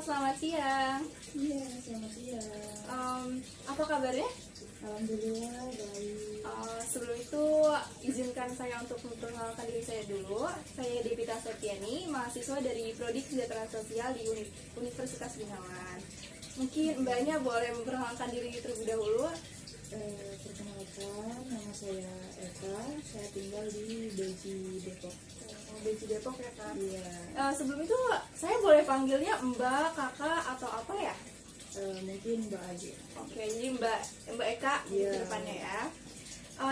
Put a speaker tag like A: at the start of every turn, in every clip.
A: selamat siang.
B: Iya, selamat siang.
A: Apa kabarnya?
B: Alhamdulillah baik.
A: Sebelum itu, izinkan saya untuk memperkenalkan diri saya dulu. Saya Devita Septiani, mahasiswa dari Prodi Kesejahteraan Sosial di Universitas Gunawan. Mungkin mbaknya boleh memperkenalkan diri terlebih dahulu.
B: Perkenalkan, nama saya Eka. Saya tinggal di Beji, Depok.
A: Beji Depok ya kak?
B: Iya.
A: Sebelum itu, saya boleh panggilnya mbak, kakak, atau apa ya?
B: Mungkin Mbak aja.
A: Oke, jadi Mbak Eka di
B: Iya.
A: depannya ya.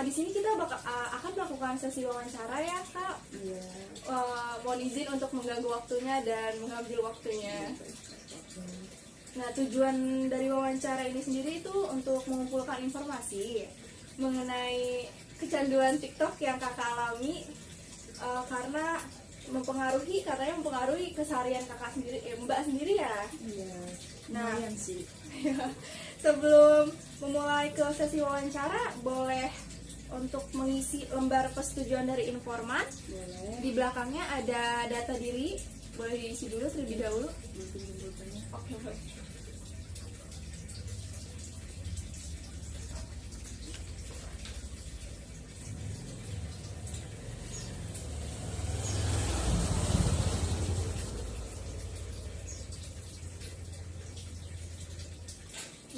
A: Di sini kita akan melakukan sesi wawancara ya kak.
B: Iya.
A: Mohon izin untuk mengganggu waktunya dan mengambil waktunya. Nah, tujuan dari wawancara ini sendiri itu untuk mengumpulkan informasi mengenai kecanduan TikTok yang kakak alami, karena katanya mempengaruhi keseharian kakak sendiri, mbak sendiri ya.
B: Iya.
A: Nah.
B: Lumayan sih.
A: Sebelum memulai ke sesi wawancara, boleh untuk mengisi lembar persetujuan dari informan.
B: Boleh.
A: Di belakangnya ada data diri, boleh diisi dulu terlebih dahulu.
B: Mungkin jemputannya.
A: Oke.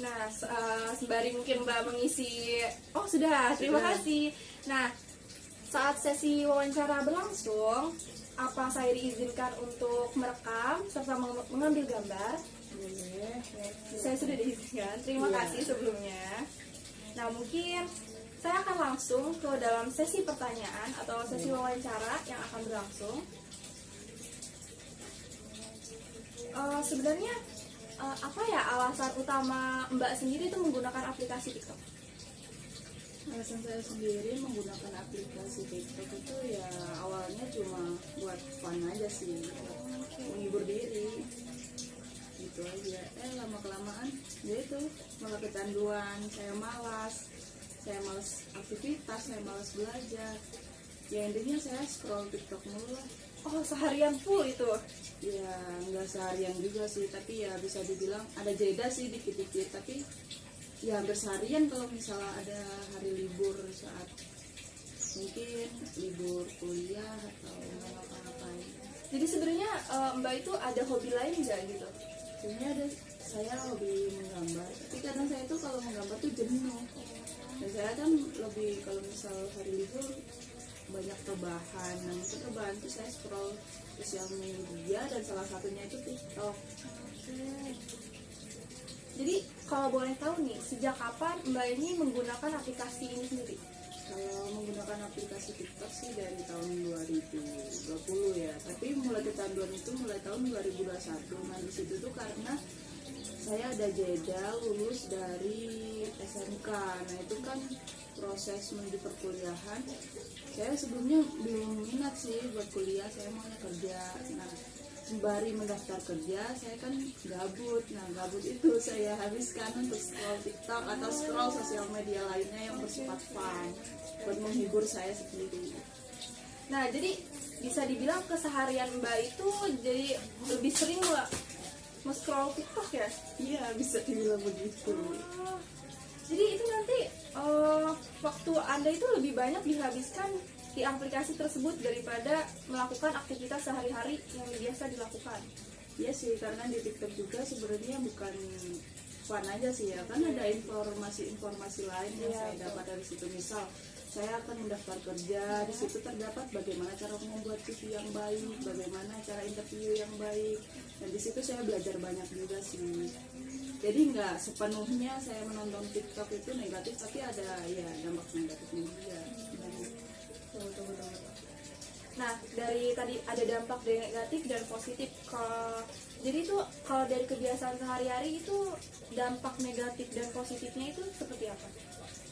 A: Nah, sembari mungkin Mbak mengisi. Oh, sudah. Terima kasih. Nah, saat sesi wawancara berlangsung, apa saya diizinkan untuk merekam serta mengambil gambar?
B: Boleh.
A: Saya sudah diizinkan. Terima
B: Iya.
A: kasih sebelumnya. Nah, mungkin saya akan langsung ke dalam sesi pertanyaan atau sesi wawancara yang akan berlangsung. Sebenarnya apa ya alasan utama Mbak sendiri itu menggunakan aplikasi TikTok?
B: Alasan saya sendiri menggunakan aplikasi TikTok itu ya awalnya cuma buat fun aja sih, menghibur diri gitu aja. Lama kelamaan ya itu malah kecanduan. Saya malas aktivitas, saya malas belajar. Ya intinya saya scroll TikTok mulu lah.
A: Oh, seharian full itu?
B: Ya nggak seharian juga sih, tapi ya bisa dibilang ada jeda sih dikit-dikit, tapi ya hampir seharian kalau misalnya ada hari libur, saat mungkin libur kuliah atau nggak ngapa-ngapain.
A: Jadi sebenarnya Mbak itu ada hobi lain nggak gitu?
B: Sebenarnya saya hobi menggambar, tapi kadang saya tuh kalau menggambar tuh jenuh. Dan saya kan lebih kalau misal hari libur banyak rebahan, nah itu rebahan tuh saya scroll sosial media dan salah satunya itu TikTok.
A: Jadi kalau boleh tahu nih, sejak kapan Mbak ini menggunakan aplikasi ini sendiri?
B: Kalau menggunakan aplikasi TikTok sih dari tahun 2020 ya, tapi mulai kecanduan itu mulai tahun 2021. Nah di situ tuh karena saya ada jeda lulus dari SMK. Nah itu kan proses menuju perkuliahan. Saya sebelumnya belum minat sih buat kuliah, saya maunya kerja. Nah sembari mendaftar kerja saya kan gabut. Nah gabut itu saya habiskan untuk scroll TikTok atau scroll sosial media lainnya yang bersifat fun buat menghibur saya sendiri.
A: Nah, jadi bisa dibilang keseharian Mbak itu jadi lebih sering nggak nge-scroll TikTok ya?
B: Iya bisa dibilang begitu.
A: Oh, jadi itu nanti waktu Anda itu lebih banyak dihabiskan di aplikasi tersebut daripada melakukan aktivitas sehari-hari yang biasa dilakukan.
B: Iya sih, karena di TikTok juga sebenarnya bukan fun aja sih ya, kan ada informasi-informasi lain yang saya dapat dari situ. Misal saya akan mendaftar kerja, di situ terdapat bagaimana cara membuat CV yang baik, bagaimana cara interview yang baik, dan di situ saya belajar banyak juga sih. Jadi nggak sepenuhnya saya menonton TikTok itu negatif, tapi ada ya dampak negatifnya juga.
A: Nah, dari tadi ada dampak negatif dan positif. Jadi itu kalau dari kebiasaan sehari-hari itu dampak negatif dan positifnya itu seperti apa?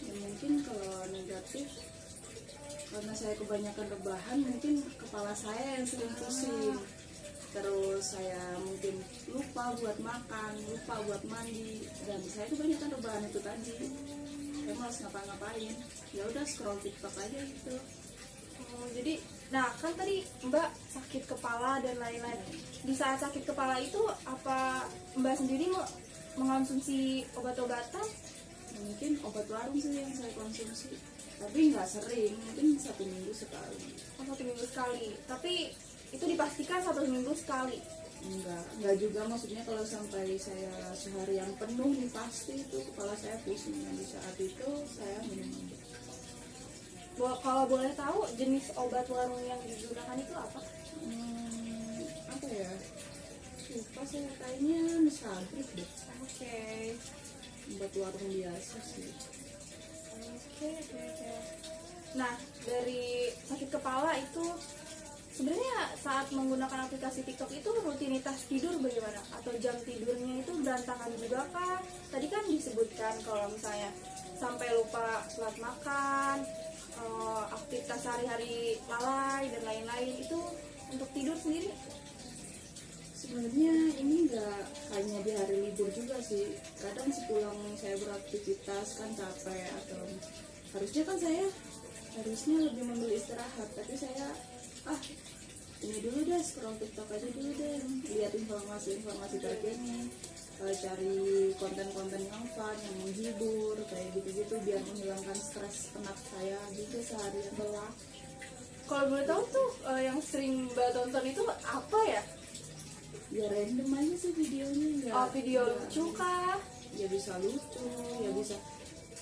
B: Ya mungkin kalau negatif, karena saya kebanyakan rebahan, mungkin kepala saya yang sering pusing. Terus saya mungkin lupa buat makan, lupa buat mandi, dan saya kebanyakan rebahan itu tadi. Saya malas ngapa-ngapain. Ya udah scroll TikTok aja gitu.
A: Jadi Nah, kan tadi Mbak sakit kepala dan lain-lain. Di saat sakit kepala itu apa Mbak sendiri mengonsumsi obat-obatan?
B: Mungkin obat warung sih yang saya konsumsi, tapi nggak sering, mungkin 1 minggu sekali.
A: Oh, 1 minggu sekali. Tapi itu dipastikan 1 minggu sekali.
B: Enggak juga, maksudnya kalau sampai saya seharian penuh nih pasti itu kepala saya pusing. Nah, di saat itu saya minum obat.
A: Kalau boleh tahu jenis obat warung yang digunakan itu apa?
B: Apa ya? Lupa saya, kayaknya Misabrik deh.
A: Oke.
B: Obat warung biasa sih.
A: Oke. Nah, dari sakit kepala itu sebenarnya saat menggunakan aplikasi TikTok itu rutinitas tidur bagaimana? Atau jam tidurnya itu berantakan juga kah? Tadi kan disebutkan kalau misalnya sampai lupa sholat makan, aktivitas sehari-hari lalai dan lain-lain, itu untuk tidur sendiri?
B: Sebenarnya ini nggak hanya di hari libur juga sih. Kadang sepulang saya beraktivitas kan capek, atau harusnya kan saya lebih memilih istirahat, tapi saya ini dulu deh, scroll TikTok aja dulu deh, lihat informasi terkini, cari konten-konten yang fun, yang menghibur, kayak gitu-gitu, biar menghilangkan stres penat saya juga seharian lelah.
A: Kalau boleh tahu tuh yang sering Mbak tonton itu apa ya?
B: Ya random aja sih videonya, nggak
A: Video
B: nggak-
A: lucu kah?
B: ya bisa lucu, ya bisa,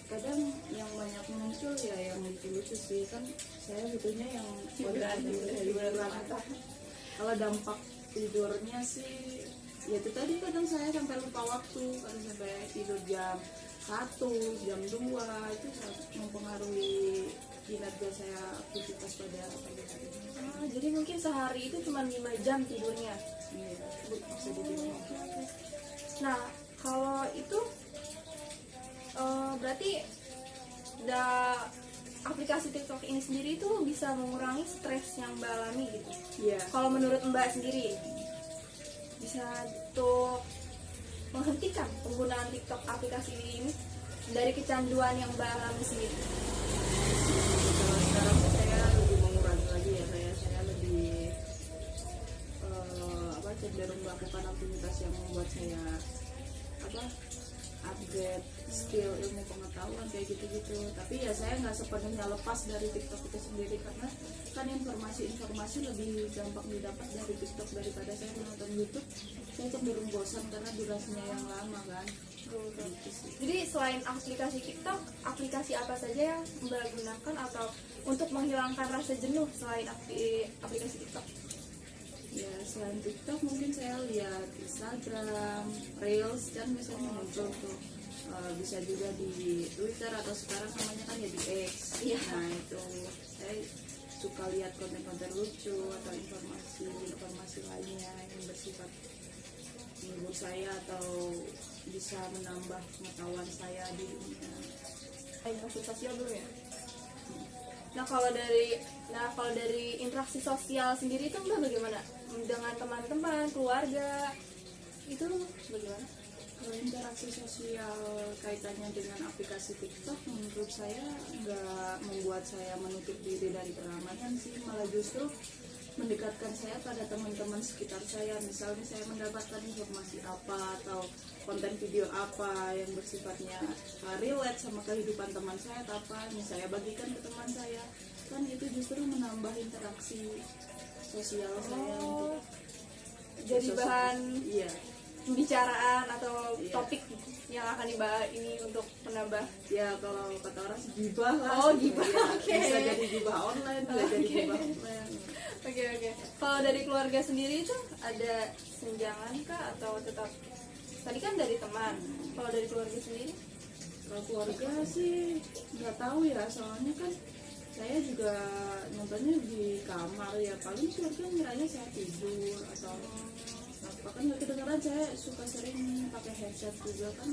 B: kadang yang banyak muncul ya yang lucu-lucu sih, kan saya butuhnya yang hiburan. Kalau dampak tidurnya sih ya itu tadi, kadang saya sampai lupa waktu, kadang sampai tidur jam 1, jam 2, itu sangat mempengaruhi kinerja saya aktivitas pada pagi hari.
A: Jadi mungkin sehari itu cuma 5 jam tidurnya.
B: Iya, bisa dibilang.
A: Nah, kalau itu berarti aplikasi TikTok ini sendiri itu bisa mengurangi stres yang Mbak alami gitu.
B: Iya.
A: Kalau menurut Mbak sendiri, bisa untuk menghentikan penggunaan TikTok aplikasi ini dari kecanduan yang Mbak alami sendiri?
B: Kalau sekarang sih saya lebih mengurangi lagi ya, saya lebih cenderung melakukan aktivitas yang membuat saya upgrade skill, ilmu pengetahuan kayak gitu-gitu. Tapi ya saya nggak sepenuhnya lepas dari TikTok itu sendiri, karena kan informasi lebih gampang didapat dari TikTok daripada saya menonton YouTube. Saya cenderung bosan karena durasinya yang lama kan. Gitu sih.
A: Jadi selain aplikasi TikTok, aplikasi apa saja yang Mbak gunakan atau untuk menghilangkan rasa jenuh selain aplikasi TikTok?
B: Ya selain TikTok mungkin saya lihat Instagram, Reels kan biasanya muncul tuh. Bisa juga di Twitter atau sekarang namanya kan ya di X.
A: Iya.
B: Nah itu saya suka lihat konten-konten lucu atau informasi lainnya yang bersifat menghibur saya atau bisa menambah pengetahuan saya di dunia.
A: Interaksi sosial dulu ya. Nah kalau dari interaksi sosial sendiri itu Mbak bagaimana? Dengan teman-teman, keluarga, itu bagaimana?
B: Kalau interaksi sosial kaitannya dengan aplikasi TikTok, menurut saya nggak membuat saya menutup diri dari keramaian sih, malah justru mendekatkan saya pada teman-teman sekitar saya. Misalnya saya mendapatkan informasi apa atau konten video apa yang bersifatnya relate sama kehidupan teman saya, atau apa yang saya bagikan ke teman saya, kan itu justru menambah interaksi sosial saya.
A: Jadi bahan
B: iya,
A: pembicaraan atau
B: Iya.
A: topik yang akan dibahas ini untuk menambah.
B: ya kalau kata orang sih gibah lah.
A: Oh, gibah,
B: Ya,
A: oke.
B: bisa jadi gibah online, bisa jadi
A: Oke.
B: gibah offline.
A: Oke. Kalau dari keluarga sendiri itu ada senjangan kah atau tetap? Tadi kan dari teman. Kalau dari keluarga sendiri?
B: Kalau keluarga sih nggak tahu ya, soalnya kan saya juga nontonnya di kamar ya, paling keluarga ngiranya saya tidur atau apa, kan nggak kedengeran. Saya suka sering pakai headset juga kan.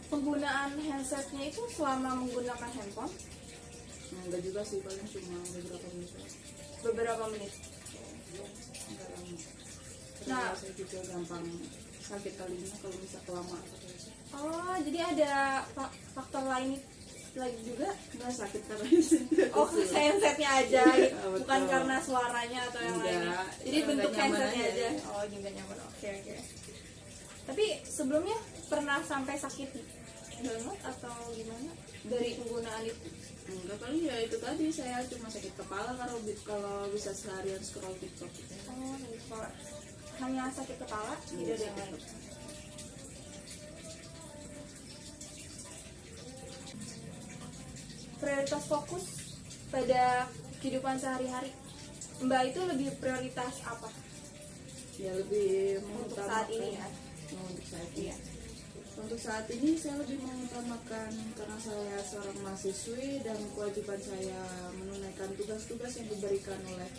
A: Penggunaan handsetnya itu selama menggunakan handphone
B: Enggak juga sih, paling cuma beberapa menit.
A: beberapa menit.
B: Enggak lama.
A: Nah.
B: Karena saya juga gampang sakit telinga kalau bisa kelamaan.
A: Oh, jadi ada faktor lain lagi juga?
B: Nggak sakit karena
A: Oh, handsetnya aja,
B: Iya,
A: bukan
B: betul.
A: karena suaranya atau yang
B: Enggak,
A: lainnya. Jadi
B: nggak
A: bentuk
B: nyaman
A: handsetnya
B: aja.
A: aja. Oh, juga nyaman. Oke, oke. Tapi sebelumnya pernah sampai sakit banget atau gimana dari penggunaan itu?
B: Enggak kali ya, itu tadi saya cuma sakit kepala kalau bisa seharian scroll TikTok gitu.
A: Oh, kalau hanya sakit kepala, tidak ada yang lain. Prioritas fokus pada kehidupan sehari-hari, Mbak itu lebih prioritas apa
B: Ya lebih
A: untuk saat ini ya?
B: Untuk saat ini.
A: Iya.
B: Untuk saat ini saya lebih mengutamakan karena saya seorang mahasiswi dan kewajiban saya menunaikan tugas-tugas yang diberikan oleh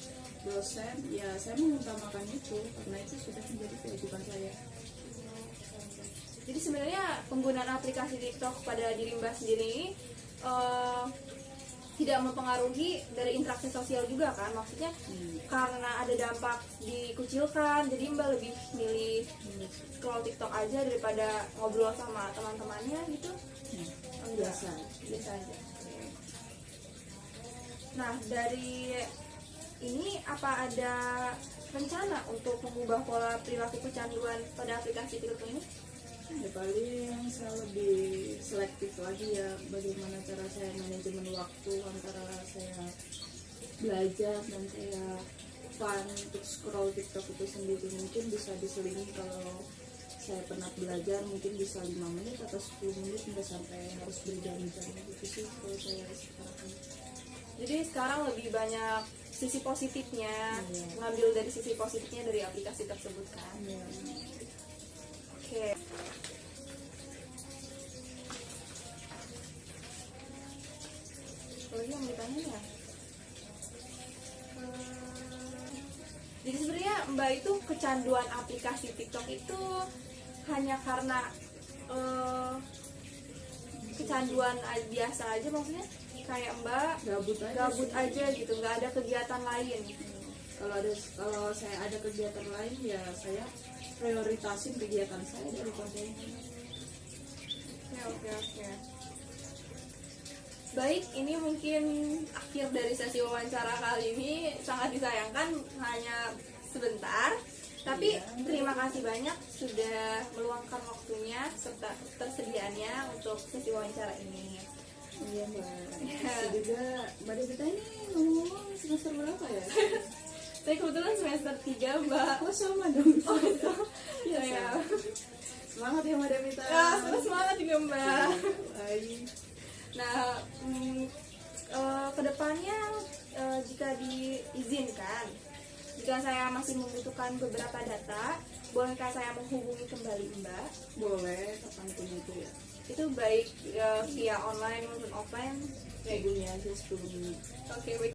B: dosen. Ya saya mengutamakan itu karena itu sudah menjadi kewajiban saya.
A: Jadi sebenarnya penggunaan aplikasi TikTok pada diri Mbak sendiri ini tidak mempengaruhi dari interaksi sosial juga kan? Maksudnya karena ada dampak dikucilkan, jadi Mbak lebih milih scroll TikTok aja daripada ngobrol sama teman-temannya gitu? Enggak. Biasa aja. Oke. Nah, dari ini apa ada rencana untuk mengubah pola perilaku kecanduan pada aplikasi TikTok ini?
B: Ya paling saya lebih selektif lagi ya bagaimana cara saya manajemen waktu antara saya belajar dan saya fun untuk scroll TikTok itu sendiri. Mungkin bisa diselingi kalau saya pernah belajar mungkin bisa 5 menit atau 10 menit nggak sampai harus berjam-jam gitu sih kalau saya sekarang.
A: Jadi sekarang lebih banyak sisi positifnya,
B: Iya.
A: ngambil dari sisi positifnya dari aplikasi tersebut kan.
B: Ya,
A: Oke. Lagi yang ditanya ya. Jadi sebenarnya Mbak itu kecanduan aplikasi TikTok itu hanya karena kecanduan biasa aja, maksudnya kayak Mbak gabut
B: sih.
A: aja gitu, nggak ada kegiatan lain.
B: Kalau saya ada kegiatan lain ya saya prioritasin kegiatan saya daripada ini.
A: Oke. Baik, ini mungkin akhir dari sesi wawancara kali ini. Sangat disayangkan hanya sebentar. Tapi
B: Iya.
A: terima kasih banyak sudah meluangkan waktunya serta tersediaannya untuk sesi wawancara ini.
B: Iya mbak. Terus juga mbak Devita ini ngomong-ngomong semester berapa ya?
A: Saya kebetulan semester 3, Mbak.
B: Oh sama dong.
A: Iya,
B: Iya, semangat ya mbak Devita.
A: Ya, semangat juga, Mbak.
B: Baik.
A: Nah, kedepannya jika diizinkan, jika saya masih membutuhkan beberapa data, bolehkah saya menghubungi kembali Mbak?
B: Boleh kapanpun itu ya.
A: Itu baik via online maupun offline.
B: Hubungi aja 10 menit.
A: Oke, baik.